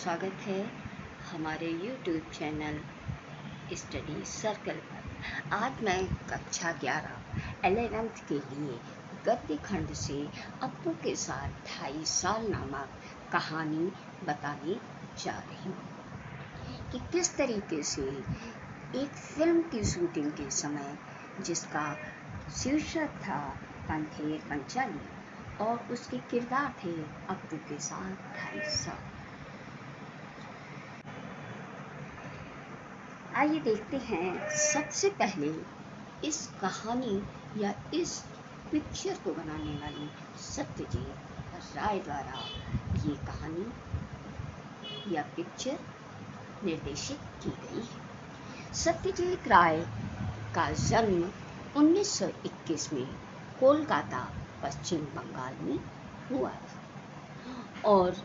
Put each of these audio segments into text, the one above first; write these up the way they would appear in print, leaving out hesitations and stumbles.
स्वागत है हमारे YouTube चैनल स्टडी सर्कल पर। आज मैं कक्षा 11 11th के लिए गद्य खंड से अप्पू के साथ 2.5 साल नामक कहानी बताने जा रही हूँ कि किस तरीके से एक फिल्म की शूटिंग के समय, जिसका शीर्षक था पंथेर पंचाली, और उसके किरदार थे अप्पू के साथ 2.5 साल। आइए देखते हैं। सबसे पहले इस कहानी या इस पिक्चर को बनाने वाली सत्यजीत राय द्वारा ये कहानी या पिक्चर निर्देशित की गई है। सत्यजीत राय का जन्म 1921 में कोलकाता, पश्चिम बंगाल में हुआ था। और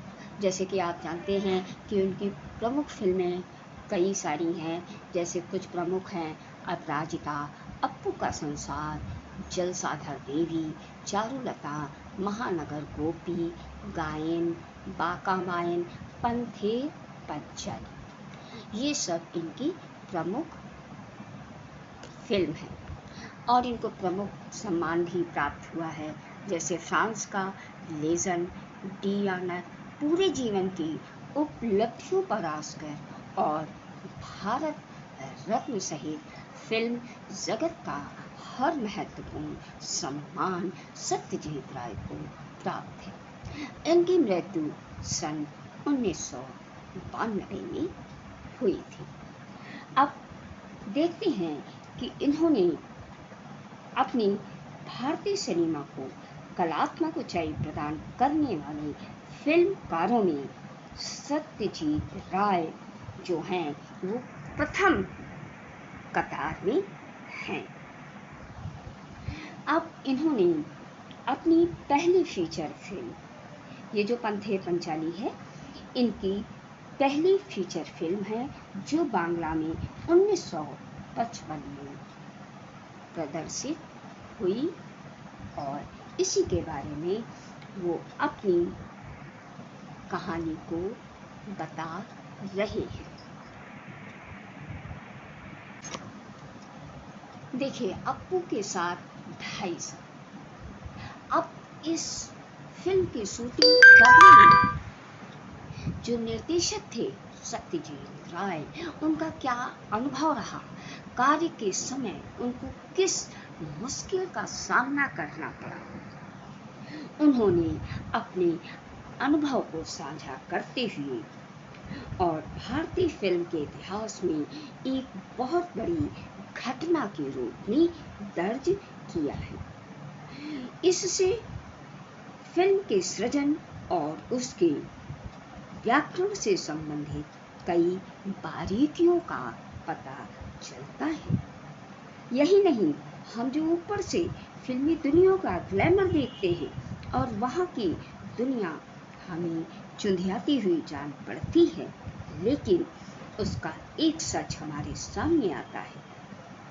जैसे कि आप जानते हैं कि उनकी प्रमुख फिल्में कई सारी हैं, जैसे कुछ प्रमुख हैं अपराजिता, अप्पू का संसार, जलसाधर देवी, चारुलता, महानगर गोपी, गायन, बाका बायन, पंथेर पंचाली। ये सब इनकी प्रमुख फिल्म है और इनको प्रमुख सम्मान भी प्राप्त हुआ है, जैसे फ्रांस का लेजन डी ऑनर, पूरे जीवन की उपलब्धियों पर ऑस्कर और भारत रत्न सहित फिल्म जगत का हर महत्वपूर्ण सम्मान सत्यजीत राय को प्राप्त है। इनकी मृत्यु सन 1992 में हुई थी। अब देखते हैं कि इन्होंने अपनी भारतीय सिनेमा को कलात्मक ऊंचाई प्रदान करने वाले फिल्मकारों में सत्यजीत राय जो हैं वो प्रथम कतार में हैं। अब इन्होंने अपनी पहली फीचर फिल्म, ये जो पंथेर पंचाली है, इनकी पहली फीचर फिल्म है जो बांग्ला में 1955 में प्रदर्शित हुई, और इसी के बारे में वो अपनी कहानी को बता रहे हैं। देखिए, अप्पू के साथ 2.5 साल। अब इस फिल्म की शूटिंग करने में जो निर्देशक थे सत्यजीत राय, उनका क्या अनुभव रहा, कार्य के समय उनको किस मुश्किल का सामना करना पड़ा, उन्होंने अपने अनुभव को साझा करते हुए और भारतीय फिल्म के इतिहास में एक बहुत बड़ी घटना के रूप में दर्ज किया है। इससे फिल्म के सृजन और उसके व्याकरण से संबंधित कई बारीकियों का पता चलता है। यही नहीं, हम जो ऊपर से फिल्मी दुनिया का ग्लैमर देखते हैं और वहाँ की दुनिया हमें चुंधियाती हुई जान पड़ती है, लेकिन उसका एक सच हमारे सामने आता है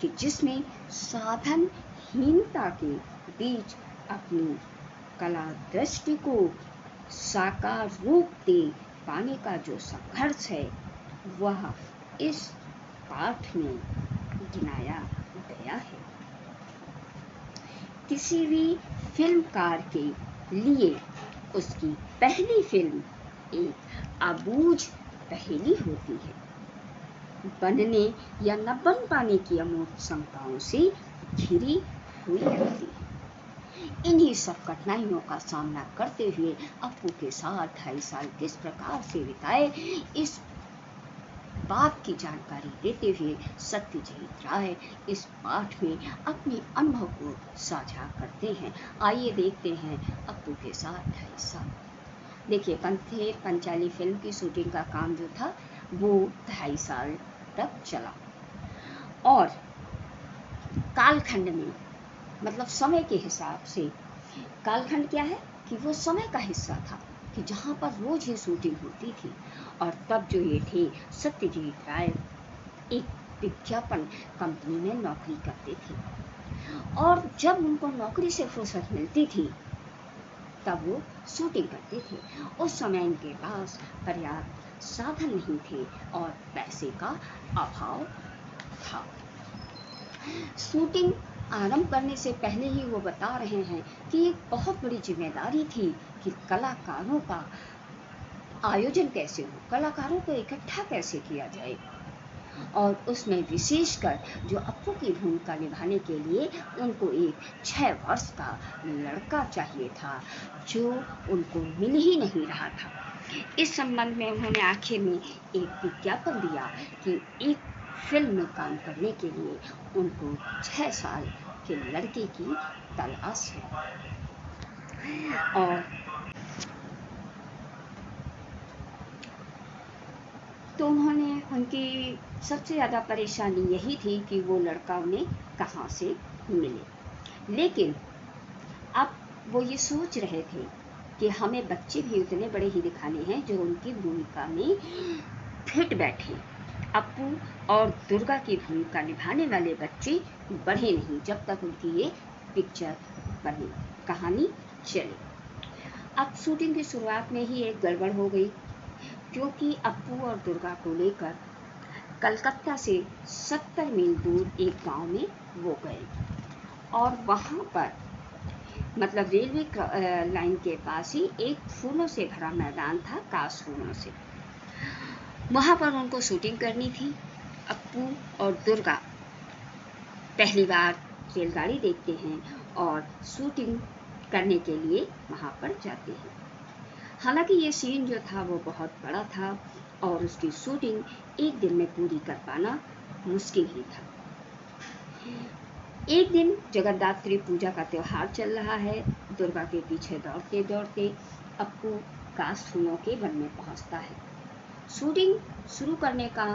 कि जिसमें साधनहीनता के बीच अपनी कला दृष्टि को साकार रूप दे पाने का जो संघर्ष है, वह इस पाठ में गिनाया गया है। किसी भी फिल्मकार के लिए उसकी पहली फिल्म एक अबूझ पहेली होती है, बनने या न बन पाने की अमूर्त क्षमताओं से घिरी हुई होती है। इन्हीं सब कठिनाइयों का सामना करते हुए अप्पू के साथ 2.5 साल किस प्रकार से बिताए, इस बात की जानकारी देते हुए सत्यजीत राय इस पाठ में अपने अनुभव को साझा करते हैं। आइए देखते हैं अप्पू के साथ 2.5 साल। देखिए, पंथेर पंचाली फिल्म की शूटिंग का काम जो था वो 2.5 साल तक चला, और कालखंड में, मतलब समय के हिसाब से, कालखंड क्या है कि वो समय का हिस्सा था कि जहाँ पर रोज ही शूटिंग होती थी। और तब जो ये थे सत्यजीत राय एक विज्ञापन कंपनी में नौकरी करते थे, और जब उनको नौकरी से फुर्सत मिलती थी तब वो शूटिंग करते थे। उस समय इनके पास पर्याप्त साधन नहीं थे और पैसे का अभाव था। शूटिंग आरंभ करने से पहले ही वो बता रहे हैं कि एक बहुत बड़ी जिम्मेदारी थी कि कलाकारों का आयोजन कैसे हो, कलाकारों को इकट्ठा कैसे किया जाए, और उसमें विशेषकर जो अप्पू की भूमिका निभाने के लिए उनको एक 6 वर्ष का लड़का चाहिए था, जो उनको मिल ही नहीं रहा था। इस संबंध में उन्होंने आखिर में एक विज्ञापन दिया कि एक फिल्म में काम करने के लिए उनको 6 साल के लड़के की तलाश है। और तो उनकी सबसे ज़्यादा परेशानी यही थी कि वो लड़का उन्हें कहाँ से मिले। लेकिन अब वो ये सोच रहे थे कि हमें बच्चे भी उतने बड़े ही दिखाने हैं जो उनकी भूमिका में फिट बैठे। अप्पू और दुर्गा की भूमिका निभाने वाले बच्चे बढ़े नहीं जब तक उनकी ये पिक्चर बनी, कहानी चली। अब शूटिंग की शुरुआत में ही एक गड़बड़ हो गई, क्योंकि अप्पू और दुर्गा को लेकर कलकत्ता से 70 मील दूर एक गांव में वो गए और वहां पर मतलब रेलवे लाइन के पास ही एक फूलों से भरा मैदान था, काश फूलों से। वहां पर उनको शूटिंग करनी थी। अप्पू और दुर्गा पहली बार रेलगाड़ी देखते हैं और शूटिंग करने के लिए वहां पर जाते हैं। हालांकि ये सीन जो था वो बहुत बड़ा था और उसकी शूटिंग एक दिन में पूरी कर पाना मुश्किल ही था। एक दिन जगन्नाथपुरी पूजा का त्योहार चल रहा है। दुर्गा के पीछे दौड़ते दौड़ते अप्पू काश फूलों के वन में पहुंचता है। शूटिंग शुरू करने का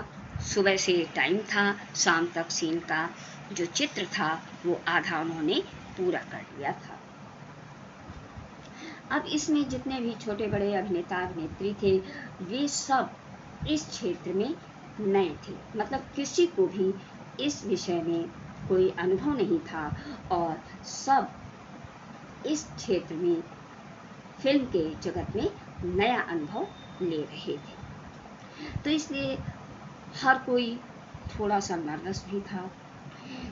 सुबह से टाइम था, शाम तक सीन का जो चित्र था वो आधा उन्होंने पूरा कर लिया था। अब इसमें जितने भी छोटे बड़े अभिनेता अभिनेत्री थे वे सब इस क्षेत्र में नए थे, मतलब किसी को भी इस विषय में कोई अनुभव नहीं था और सब इस क्षेत्र में फिल्म के जगत में नया अनुभव ले रहे थे। तो इसलिए हर कोई थोड़ा सा नर्वस भी था।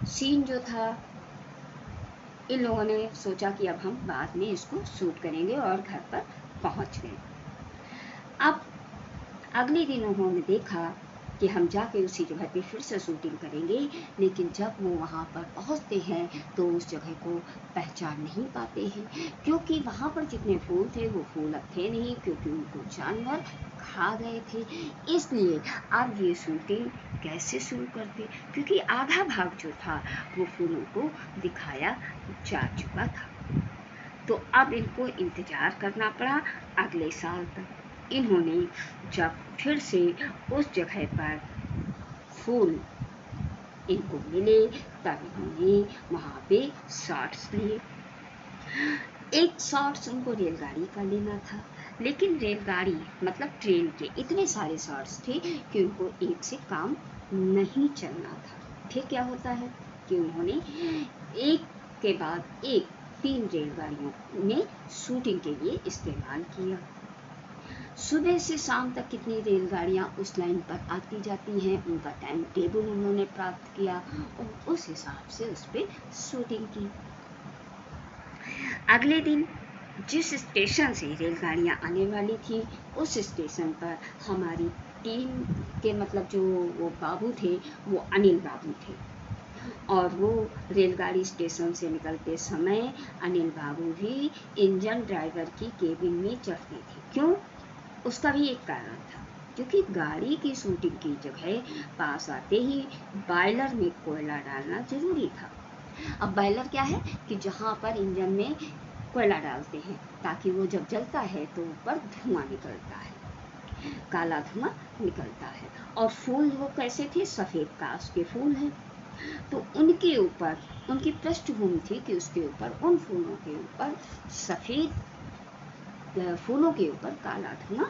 सीन जो था इन लोगों ने सोचा कि अब हम बाद में इसको शूट करेंगे और घर पर पहुंच गए। अब अगले दिन उन्होंने देखा कि हम जाके उसी जगह पे फिर से शूटिंग करेंगे, लेकिन जब वो वहाँ पर पहुँचते हैं तो उस जगह को पहचान नहीं पाते हैं, क्योंकि वहाँ पर जितने फूल थे वो फूल अब थे नहीं, क्योंकि उनको जानवर खा गए थे। इसलिए अब ये शूटिंग कैसे शुरू करते, क्योंकि आधा भाग जो था वो फूलों को दिखाया जा चुका था। तो अब इनको इंतज़ार करना पड़ा अगले साल तक। इन्होंने जब फिर से उस जगह पर फूल इनको मिले तब इन्होंने वहाँ पे शॉट्स लिए। एक शॉट्स उनको रेलगाड़ी का लेना था, लेकिन रेलगाड़ी मतलब ट्रेन के इतने सारे शॉट्स थे कि उनको एक से काम नहीं चलना था। फिर क्या होता है कि उन्होंने एक के बाद एक 3 रेलगाड़ियों में शूटिंग के लिए इस्तेमाल किया। सुबह से शाम तक कितनी रेलगाड़ियाँ उस लाइन पर आती जाती हैं, उनका टाइम टेबल उन्होंने प्राप्त किया और उस हिसाब से उस पर शूटिंग की। अगले दिन जिस स्टेशन से रेलगाड़ियाँ आने वाली थी उस स्टेशन पर हमारी टीम के मतलब जो वो बाबू थे वो अनिल बाबू थे, और वो रेलगाड़ी स्टेशन से निकलते समय अनिल बाबू भी इंजन ड्राइवर की केबिन में चढ़ते थे। क्यों? उसका भी एक कारण था, क्योंकि गाड़ी की शूटिंग की जगह पास आते ही बॉयलर में कोयला डालना जरूरी था। अब बॉयलर क्या है कि जहाँ पर इंजन में कोयला डालते हैं ताकि वो जब जलता है तो ऊपर धुआं निकलता है, काला धुआं निकलता है। और फूल वो कैसे थे? सफ़ेद काश के फूल हैं, तो उनके ऊपर उनकी पृष्ठभूमि थी कि उसके ऊपर उन फूलों के ऊपर सफ़ेद फूलों के ऊपर काला धुआं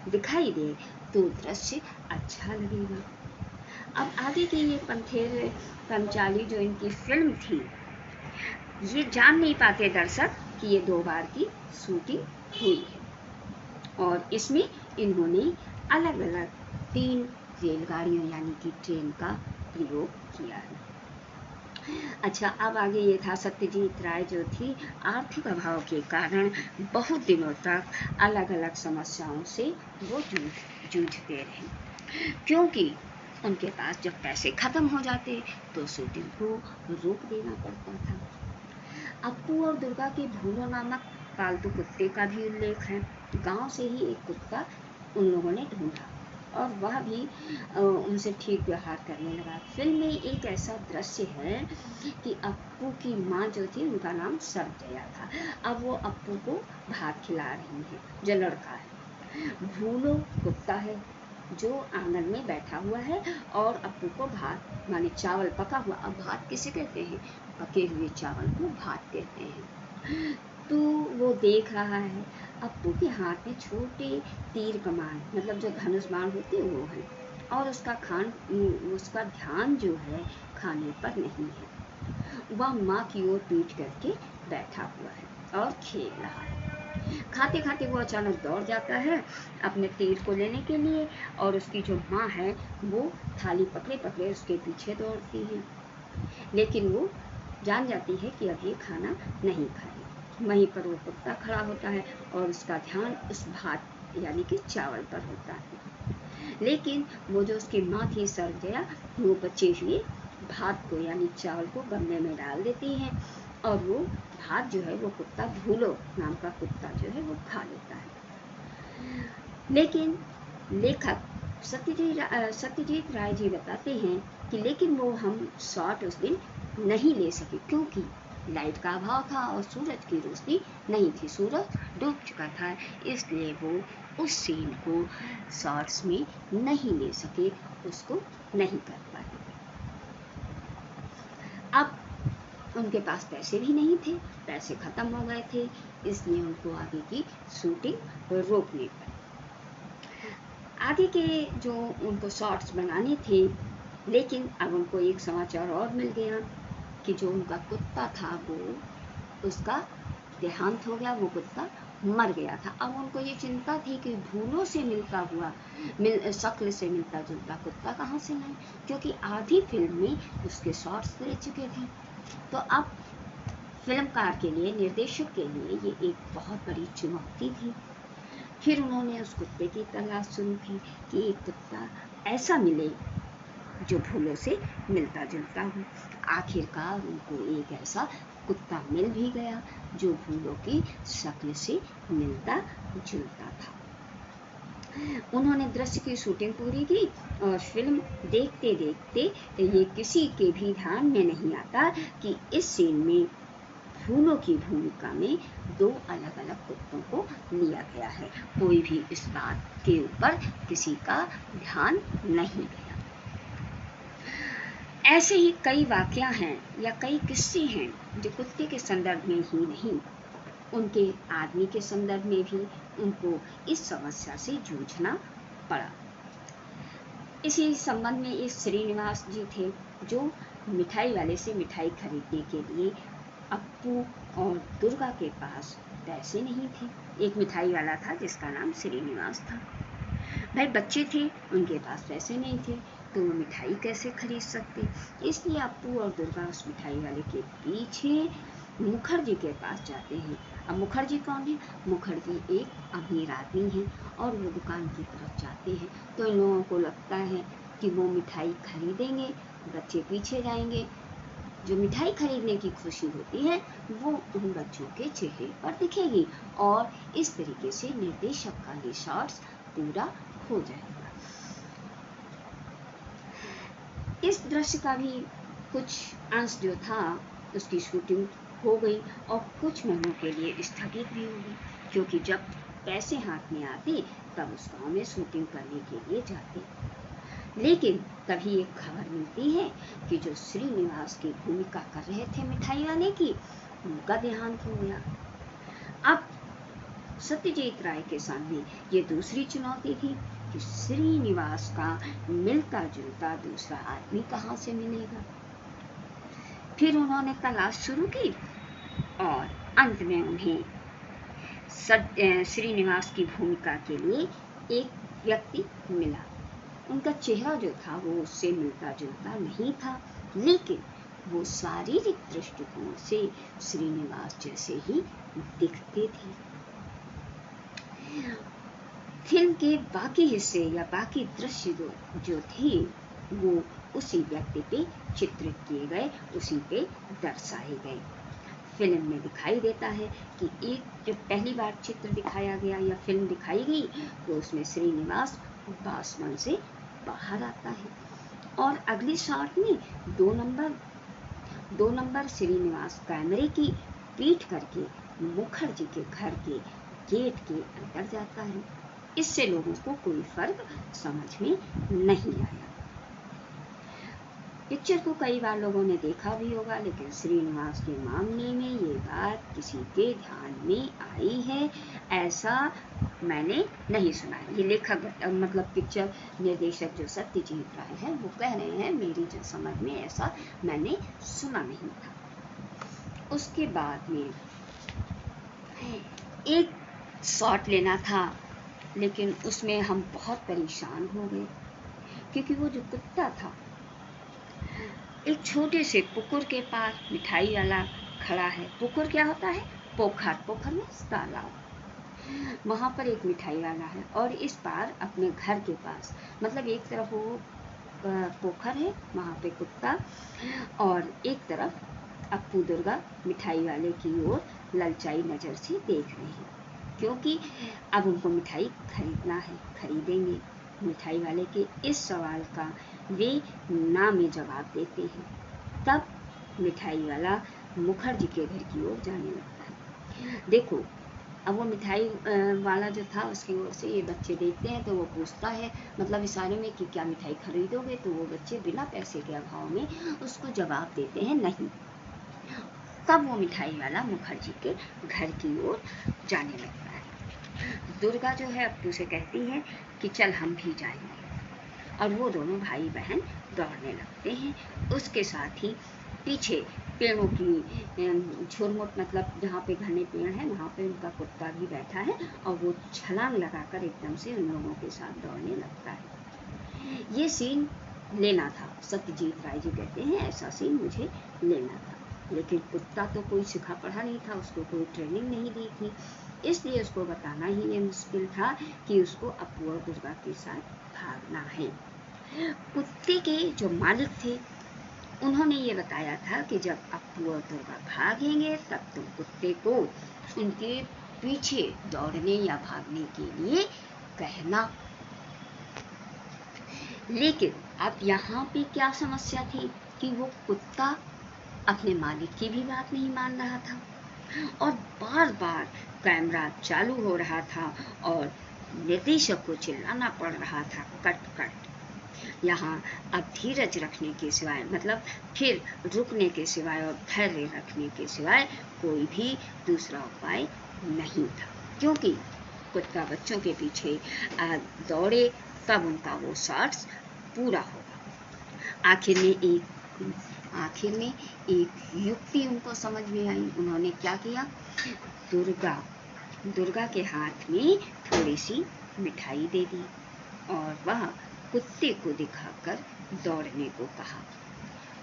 दिखाई दे तो दृश्य अच्छा लगेगा। अब आगे की ये पंथेर पंचाली जो इनकी फिल्म थी, ये जान नहीं पाते दर्शक कि ये 2 बार की शूटिंग हुई है और इसमें इन्होंने अलग अलग 3 रेलगाड़ियों यानी कि ट्रेन का प्रयोग किया है। अच्छा, अब आगे ये था सत्यजीत राय जो थी आर्थिक अभाव के कारण बहुत दिनों तक अलग अलग समस्याओं से वो जूझते रहे, क्योंकि उनके पास जब पैसे खत्म हो जाते तो शूटिंग को रोक देना पड़ता था। अप्पू और दुर्गा के भूलो नामक पालतू कुत्ते का भी उल्लेख है। गांव से ही एक कुत्ता उन लोगों ने ढूंढा और वह भी उनसे ठीक व्यवहार करने लगा। फिल्म में एक ऐसा दृश्य है कि अप्पू की माँ जो थी उनका नाम सर्वजया था। अब वो अप्पू को भात खिला रही है, जो लड़का है। भूलो कुत्ता है जो आंगन में बैठा हुआ है और अप्पू को भात माने चावल पका हुआ, अब भात किसे कहते हैं, पके हुए चावल को भात कहते हैं, तो वो देख रहा है। अप्पू के हाथ में छोटे तीर कमान मतलब जो धनुष बाण होते हैं वो है, और उसका ध्यान जो है खाने पर नहीं है। वह माँ की ओर पीठ करके बैठा हुआ है और खेल रहा है। खाते खाते वो अचानक दौड़ जाता है अपने तीर को लेने के लिए, और उसकी जो माँ है वो थाली पकड़े पकड़े उसके पीछे दौड़ती है, लेकिन वो जान जाती है कि अब ये खाना नहीं खाएगी। वहीं पर वो कुत्ता खड़ा होता है और उसका ध्यान उस भात यानी कि चावल पर होता है, लेकिन वो जो उसकी माँ थी सर्वजया, वो बचे हुए भात को यानी चावल को गमले में डाल देती है, और वो भात जो है वो कुत्ता भूलो नाम का कुत्ता जो है वो खा लेता है। लेकिन लेखक सत्यजीत राय जी बताते हैं कि लेकिन वो हम शॉट उस दिन नहीं ले सके, क्योंकि लाइट का अभाव था और सूरज की रोशनी नहीं थी, सूरज डूब चुका था, इसलिए वो उस सीन को शॉट्स में नहीं ले सके, उसको नहीं कर पाए। अब उनके पास पैसे भी नहीं थे, पैसे खत्म हो गए थे, इसलिए उनको आगे की शूटिंग रोकनी पड़ी। आगे के जो उनको शॉट्स बनाने थे, लेकिन अब उनको एक समाचार और मिल गया कि जो उनका कुत्ता था वो उसका देहांत हो गया, वो कुत्ता मर गया था। अब उनको ये चिंता थी कि भूलों से मिलता हुआ शक्ल से मिलता जुलता कुत्ता कहाँ से लाए, क्योंकि आधी फिल्म में उसके शॉट्स ले चुके थे। तो अब फिल्मकार के लिए, निर्देशक के लिए ये एक बहुत बड़ी चुनौती थी। फिर उन्होंने उस कुत्ते की तलाश शुरू की कि एक कुत्ता ऐसा मिले जो भूलों से मिलता जुलता हो। आखिरकार उनको एक ऐसा कुत्ता मिल भी गया जो भूलों की शक्ल से मिलता जुलता था। उन्होंने दृश्य की शूटिंग पूरी की और फिल्म देखते देखते ये किसी के भी ध्यान में नहीं आता कि इस सीन में भूलों की भूमिका में 2 अलग अलग कुत्तों को लिया गया है। कोई भी इस बात के ऊपर किसी का ध्यान नहीं गया। ऐसे ही कई वाकया हैं या कई किस्से हैं जो कुत्ते के संदर्भ में ही नहीं, उनके आदमी के संदर्भ में भी उनको इस समस्या से जूझना पड़ा। इसी संबंध में एक श्रीनिवास जी थे जो मिठाई वाले से मिठाई खरीदने के लिए अप्पू और दुर्गा के पास पैसे नहीं थे। एक मिठाई वाला था जिसका नाम श्रीनिवास था। भाई बच्चे थे, उनके पास पैसे नहीं थे, तो वो मिठाई कैसे खरीद सकते, इसलिए अप्पू और दुर्गा उस मिठाई वाले के पीछे मुखर्जी के पास जाते हैं। अब मुखर्जी कौन है? मुखर्जी एक अमीर आदमी है और वो दुकान की तरफ जाते हैं, तो इन लोगों को लगता है कि वो मिठाई खरीदेंगे, बच्चे पीछे जाएंगे। जो मिठाई खरीदने की खुशी होती है वो उन बच्चों के चेहरे पर दिखेगी, और इस तरीके से निर्देशक का ये शॉट्स पूरा हो जाएगा। इस दृश्य का भी कुछ अंश जो था उसकी शूटिंग हो गई और कुछ महीनों के लिए स्थगित भी हो गई, क्योंकि जब पैसे हाथ में आते तब उस गाँव में शूटिंग करने के लिए जाते। लेकिन तभी एक खबर मिलती है कि जो श्रीनिवास की भूमिका कर रहे थे मिठाई वाले की, उनका देहांत हो गया। अब सत्यजीत राय के सामने ये दूसरी चुनौती थी कि श्रीनिवास का मिलता जुलता दूसरा आदमी कहाँ से मिलेगा। फिर उन्होंने तलाश शुरू की और अंत में उन्हें श्रीनिवास की भूमिका के लिए एक व्यक्ति मिला। उनका चेहरा जो था वो उससे मिलता जुलता नहीं था, लेकिन वो शारीरिक दृष्टिकोण से श्रीनिवास जैसे ही दिखते थे। फिल्म के बाकी हिस्से या बाकी दृश्य जो थे वो उसी व्यक्ति पे चित्रित किए गए, उसी पे दर्शाए गए। फिल्म में दिखाई देता है कि एक जब पहली बार चित्र दिखाया गया या फिल्म दिखाई गई तो उसमें श्रीनिवास बासमन से बाहर आता है, और अगले शॉट में 2 नंबर श्रीनिवास कैमरे की पीठ करके मुखर्जी के घर के गेट के अंदर जाता है। इससे लोगों को कोई फर्क समझ में नहीं आया। पिक्चर को कई बार लोगों ने देखा भी होगा, लेकिन श्रीनिवास के मामले में ये बात किसी के ध्यान में आई है ऐसा मैंने नहीं सुना है। ये लेखक मतलब पिक्चर निर्देशक जो सत्यजीत राय है वो कह रहे हैं, मेरी जो समझ में ऐसा मैंने सुना नहीं था। उसके बाद में एक शॉट लेना था, लेकिन उसमें हम बहुत परेशान हो गए, क्योंकि वो जो कुत्ता था एक छोटे से पुकुर के पास मिठाई वाला खड़ा है। पुकुर क्या होता है? पोखर में तालाब, वहाँ पर एक मिठाई वाला है, और इस पार अपने घर के पास, मतलब एक तरफ वो पोखर है, वहाँ पे कुत्ता, और एक तरफ अप्पू दुर्गा मिठाई वाले की ओर ललचाई नज़र से देख रहे हैं, क्योंकि अब उनको मिठाई खरीदना है, खरीदेंगे। मिठाई वाले के इस सवाल का वे ना में जवाब देते हैं। तब मिठाई वाला मुखर्जी के घर की ओर जाने लगता है। देखो, अब वो मिठाई वाला जो था उसकी ओर से ये बच्चे देखते हैं तो वो पूछता है, मतलब इशारे में कि क्या मिठाई खरीदोगे, तो वो बच्चे बिना पैसे के अभाव में उसको जवाब देते हैं नहीं। तब वो मिठाई वाला मुखर्जी के घर की ओर जाने लगता है। दुर्गा जो है अप्पू से कहती है कि चल हम भी जाएंगे, और वो दोनों भाई बहन दौड़ने लगते हैं। उसके साथ ही पीछे पेड़ों की झुरमुट, मतलब जहाँ पे घने पेड़ हैं वहाँ पे उनका कुत्ता भी बैठा है, और वो छलांग लगाकर एकदम से उन लोगों के साथ दौड़ने लगता है। ये सीन लेना था, सत्यजीत राय जी कहते हैं ऐसा सीन मुझे लेना था, लेकिन कुत्ता तो कोई सिखा पढ़ा नहीं था, उसको कोई ट्रेनिंग नहीं दी थी, इसलिए उसको बताना ही ये मुश्किल था कि उसको अप्पू और दुर्गा के साथ भागना है। कुत्ते के जो मालिक थे उन्होंने ये बताया था कि जब अप्पू और दुर्गा भागेंगे तब तुम कुत्ते को उनके पीछे दौड़ने या भागने के लिए कहना। लेकिन अब यहाँ पे क्या समस्या थी कि वो कुत्ता अपने मालिक की भी बात नहीं मान रहा था, और बार बार कैमरा चालू हो रहा था और निर्देशक को चिल्लाना पड़ रहा था, कट कट। यहाँ अब धीरज रखने के सिवाय, मतलब फिर रुकने के सिवाय और धैर्य रखने के सिवाय कोई भी दूसरा उपाय नहीं था, क्योंकि कुत्ता बच्चों के पीछे दौड़े तब उनका वो शॉट्स पूरा होगा। आखिर में एक युक्ति उनको समझ में आई। उन्होंने क्या किया, दुर्गा के हाथ में थोड़ी सी मिठाई दे दी और वह कुत्ते को दिखाकर दौड़ने को कहा।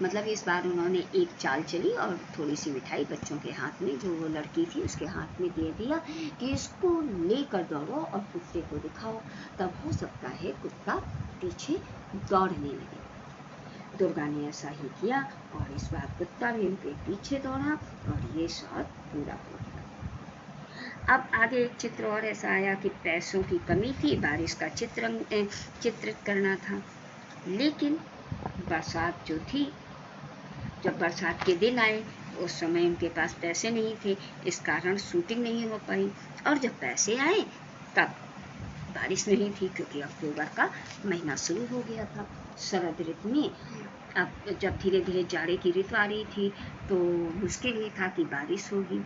मतलब इस बार उन्होंने एक चाल चली और थोड़ी सी मिठाई बच्चों के हाथ में, जो वो लड़की थी उसके हाथ में दे दिया कि इसको लेकर दौड़ो और कुत्ते को दिखाओ, तब हो सकता है कुत्ता पीछे दौड़ने लगे। दुर्गा ने ऐसा ही किया और इस बार कुत्ता भी उनके पीछे दौड़ा और ये शॉट पूरा हो गया। अब आगे एक चित्र और ऐसा आया कि पैसों की कमी थी, बारिश का चित्रित करना था, लेकिन बरसात जो थी, जब बरसात के दिन आए उस समय उनके पास पैसे नहीं थे, इस कारण शूटिंग नहीं हो पाई, और जब पैसे आए तब बारिश नहीं थी, क्योंकि अक्टूबर का महीना शुरू हो गया था। शरद ऋतु में अब जब धीरे धीरे जाड़े की ऋतु आ रही थी तो मुश्किल ही था कि बारिश होगी।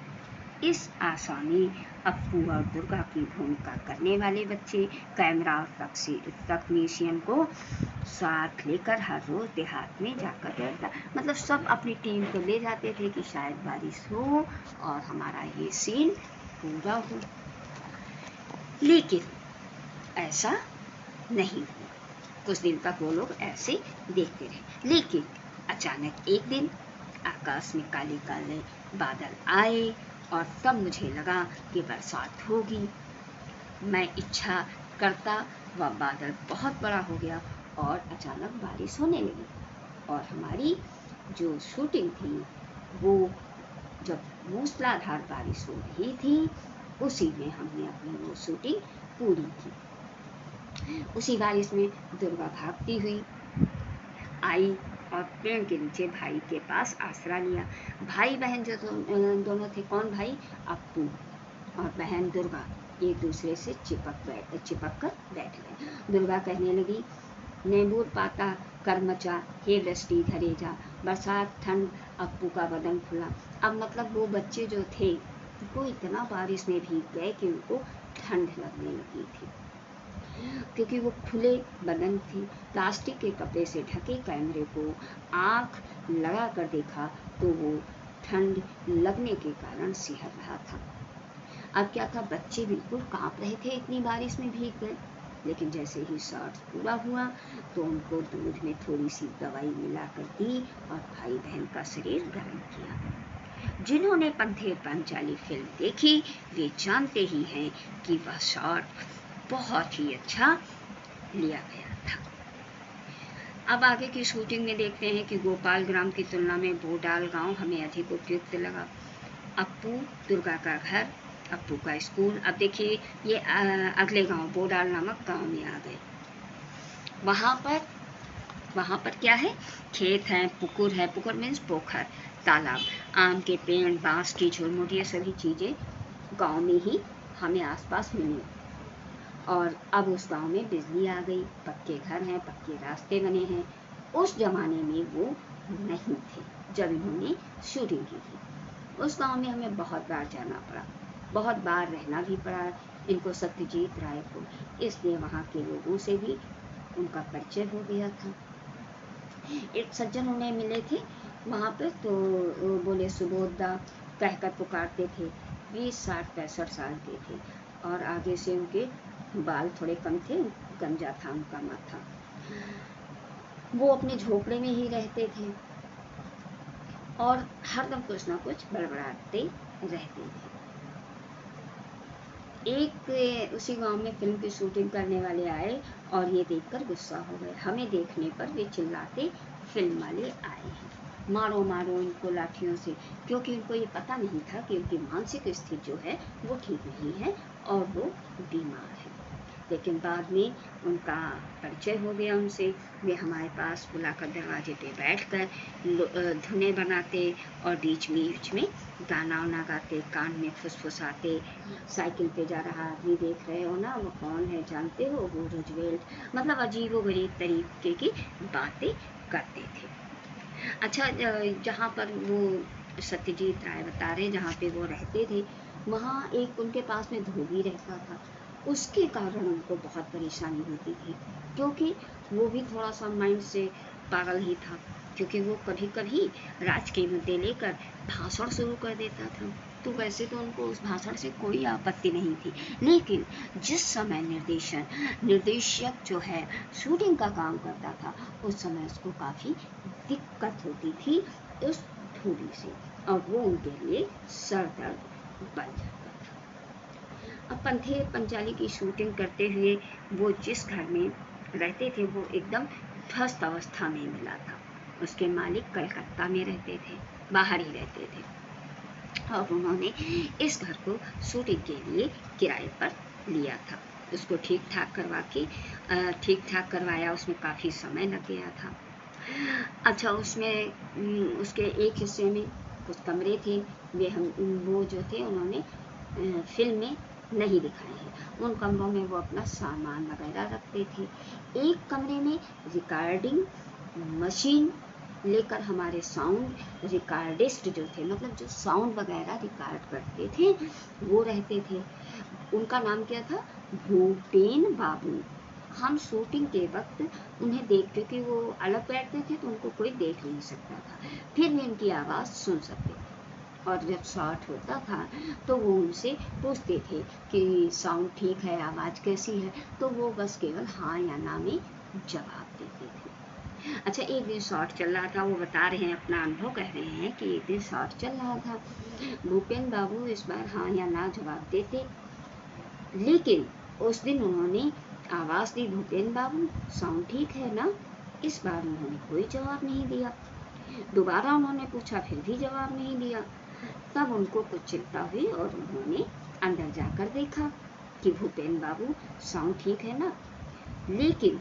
इस आशा में अप्पू और दुर्गा की भूमिका करने वाले बच्चे कैमरा और तकनीशियन को साथ लेकर हर रोज देहात में जाकर मतलब सब अपनी टीम को ले जाते थे कि शायद बारिश हो और हमारा ये सीन पूरा हो, लेकिन ऐसा नहीं हुआ। कुछ दिन तक वो लोग ऐसे देखते रहे, लेकिन अचानक एक दिन आकाश में काले काले बादल आए और तब मुझे लगा कि बरसात होगी। मैं इच्छा करता वह बादल बहुत बड़ा हो गया और अचानक बारिश होने लगी और हमारी जो शूटिंग थी वो जब मूसलाधार बारिश हो रही थी उसी में हमने अपनी वो शूटिंग पूरी की। उसी बारिश में दुर्गा भागती हुई आई और पेड़ के नीचे भाई के पास आसरा लिया। भाई बहन जो दोनों थे, कौन भाई? अप्पू और बहन दुर्गा एक दूसरे से चिपक कर बैठ गए। दुर्गा कहने लगी, नेबूर पाता कर मचा, हे वृष्टि धरे जा, बरसात ठंड। अप्पू का बदन खुला। अब मतलब वो बच्चे जो थे वो इतना बारिश में भीग गए कि उनको ठंड लगने लगी थी, क्योंकि वो खुले बदन थे। प्लास्टिक के कपड़े से ढके कैमरे को आँख लगा कर देखा तो वो ठंड लगने के कारण सिहर रहा था। अब क्या था, बच्चे बिल्कुल कांप रहे थे, इतनी बारिश में भीग गए। लेकिन जैसे ही शॉट पूरा हुआ तो उनको दूध में थोड़ी सी दवाई मिलाकर दी और भाई बहन का शरीर गर्म किया। जिन्होंने पंथेर पांचाली फिल्म देखी वे जानते ही हैं कि वह शॉट बहुत ही अच्छा लिया गया था। अब आगे की शूटिंग में देखते हैं कि गोपाल ग्राम की तुलना में बोडाल गांव हमें अधिक उपयुक्त लगा। अप्पू, दुर्गा का घर, अप्पू का स्कूल। अब देखिए ये अगले गांव बोडाल नामक गांव में आ गए। वहाँ पर क्या है, खेत है, पुकुर है, पुकुर मीन्स पोखर, तालाब, आम के पेड़, बांस की झुरमुट, ये सभी चीज़ें गांव में ही हमें आसपास मिली। और अब उस गांव में बिजली आ गई, पक्के घर हैं, पक्के रास्ते बने हैं। उस जमाने में वो नहीं थे जब इन्होंने शूटिंग की थी। उस गांव में हमें बहुत बार जाना पड़ा, बहुत बार रहना भी पड़ा इनको, सत्यजीत राय को, इसलिए वहाँ के लोगों से भी उनका परिचय हो गया था। एक सज्जन उन्हें मिले थे वहाँ पे, तो वो बोले सुबोधा कहकर पुकारते थे। 20, 60, 65 साल के थे और आगे से उनके बाल थोड़े कम थे, गंजा था उनका माथा। वो अपने झोपड़े में ही रहते थे और हरदम कुछ ना कुछ बड़बड़ाते रहते थे। एक उसी गांव में फिल्म की शूटिंग करने वाले आए और ये देखकर गुस्सा हो गए। हमें देखने पर वे चिल्लाते, फिल्म वाले आए हैं, मारो मारो इनको लाठियों से, क्योंकि उनको ये पता नहीं था कि उनकी मानसिक स्थिति जो है वो ठीक नहीं है और वो बीमार है। लेकिन बाद में उनका परिचय हो गया उनसे। वे हमारे पास बुलाकर दरवाजे पे बैठकर धुनें बनाते और बीच बीच में गाना वाना गाते, कान में फुसफुसाते। साइकिल पे जा रहा आदमी देख रहे हो ना, वो कौन है जानते हो, वो रूजवेल्ट, मतलब अजीबोगरीब तरीके की बातें करते थे। अच्छा, जहाँ पर वो सत्यजीत राय बता रहे जहाँ पे वो रहते थे, वहाँ एक उनके पास में धोबी रहता था। उसके कारण उनको बहुत परेशानी होती थी, क्योंकि वो भी थोड़ा सा माइंड से पागल ही था, क्योंकि वो कभी कभी राजकीय मुद्दे लेकर भाषण शुरू कर देता था। तो वैसे तो उनको उस भाषण से कोई आपत्ति नहीं थी, लेकिन जिस समय निर्देशक जो है शूटिंग का काम करता था उस समय उसको काफ़ी दिक्कत होती थी उस धोबी से, और वो उनके लिए सर दर्द बन जाता था। अब पंथेर पंचाली की शूटिंग करते हुए वो जिस घर में रहते थे वो एकदम ध्वस्त अवस्था में मिला था। उसके मालिक कलकत्ता में रहते थे, बाहर ही रहते थे, और उन्होंने इस घर को शूटिंग के लिए किराए पर लिया था। उसको ठीक ठाक करवाया, उसमें काफ़ी समय लग गया था। अच्छा, उसमें उसके एक हिस्से में कुछ कमरे थे, वो जो थे उन्होंने फिल्म में नहीं दिखाए हैं। उन कमरों में वो अपना सामान वगैरह रखते थे। एक कमरे में रिकॉर्डिंग मशीन लेकर हमारे साउंड रिकॉर्डिस्ट जो थे, मतलब जो साउंड वगैरह रिकॉर्ड करते थे, वो रहते थे। उनका नाम क्या था? भूपेन बाबू। हम शूटिंग के वक्त उन्हें देखते, क्योंकि वो अलग बैठते थे तो उनको कोई देख नहीं सकता था, फिर भी उनकी आवाज़ सुन सकते थे। और जब शॉर्ट होता था तो वो उनसे पूछते थे कि साउंड ठीक है, आवाज़ कैसी है, तो वो बस केवल हाँ या ना में जवाब देते थे। अच्छा, एक दिन शॉर्ट चल रहा था, वो बता रहे हैं, अपना अनुभव कह रहे हैं कि एक दिन शॉर्ट चल रहा था, भूपेन बाबू इस बार हाँ या ना जवाब देते, लेकिन उस दिन उन्होंने आवाज़ दी, भूपेन बाबू साउंड ठीक है ना। इस बार उन्होंने कोई जवाब नहीं दिया। दोबारा उन्होंने पूछा, फिर भी जवाब नहीं दिया। तब उनको कुछ चिंता हुई और उन्होंने अंदर जाकर देखा कि भूपेन बाबू साउंड ठीक है ना। लेकिन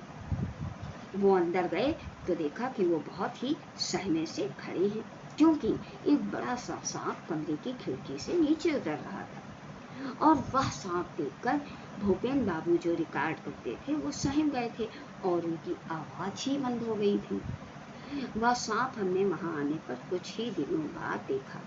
वो अंदर गए तो देखा कि वो बहुत ही सहमे से खड़े हैं, क्योंकि एक बड़ा सा सांप कमरे की खिड़की से नीचे उतर रहा था। और वह सांप देखकर भूपेन बाबू जो रिकॉर्ड करते थे वो सहम गए थे और उनकी आवाज़ ही बंद हो गई थी। वह सांप हमने वहाँ आने पर कुछ ही दिनों बाद देखा।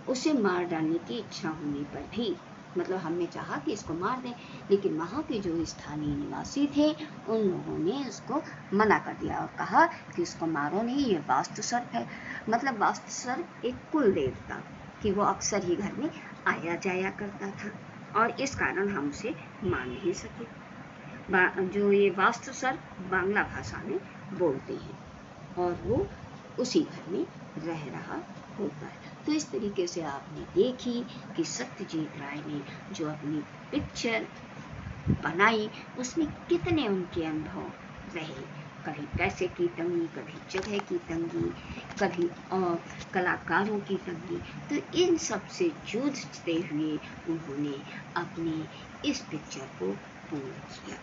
उसे मार डालने की इच्छा होने पर भी, मतलब हमने चाहा कि इसको मार दें, लेकिन वहाँ के जो स्थानीय निवासी थे उन लोगों ने उसको मना कर दिया और कहा कि इसको मारो नहीं, ये वास्तु सर्प है। मतलब वास्तु सर्प एक कुल देवता कि वो अक्सर ही घर में आया जाया करता था और इस कारण हम उसे मार नहीं सके। जो ये वास्तु सर्प बांग्ला भाषा में बोलते हैं और वो उसी घर में रह रहा होता है। तो इस तरीके से आपने देखी कि सत्यजीत राय ने जो अपनी पिक्चर बनाई उसमें कितने उनके अनुभव रहे। कभी पैसे की तंगी, कभी जगह की तंगी, कभी कलाकारों की तंगी। तो इन सब से जूझते हुए उन्होंने अपनी इस पिक्चर को पूर्ण किया।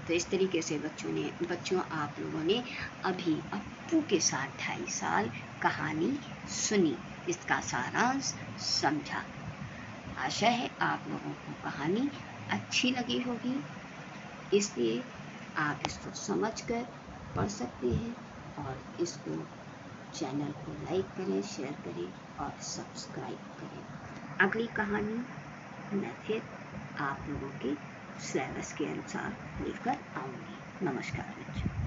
तो इस तरीके से बच्चों आप लोगों ने अभी अप्पू के साथ 2.5 साल कहानी सुनी, इसका सारांश समझा। आशा है आप लोगों को कहानी अच्छी लगी होगी, इसलिए आप इसको समझकर पढ़ सकते हैं और इसको चैनल को लाइक करें, शेयर करें और सब्सक्राइब करें। अगली कहानी मैं फिर आप लोगों के सिलेबस के अनुसार लेकर आऊँगी। नमस्कार बच्चों।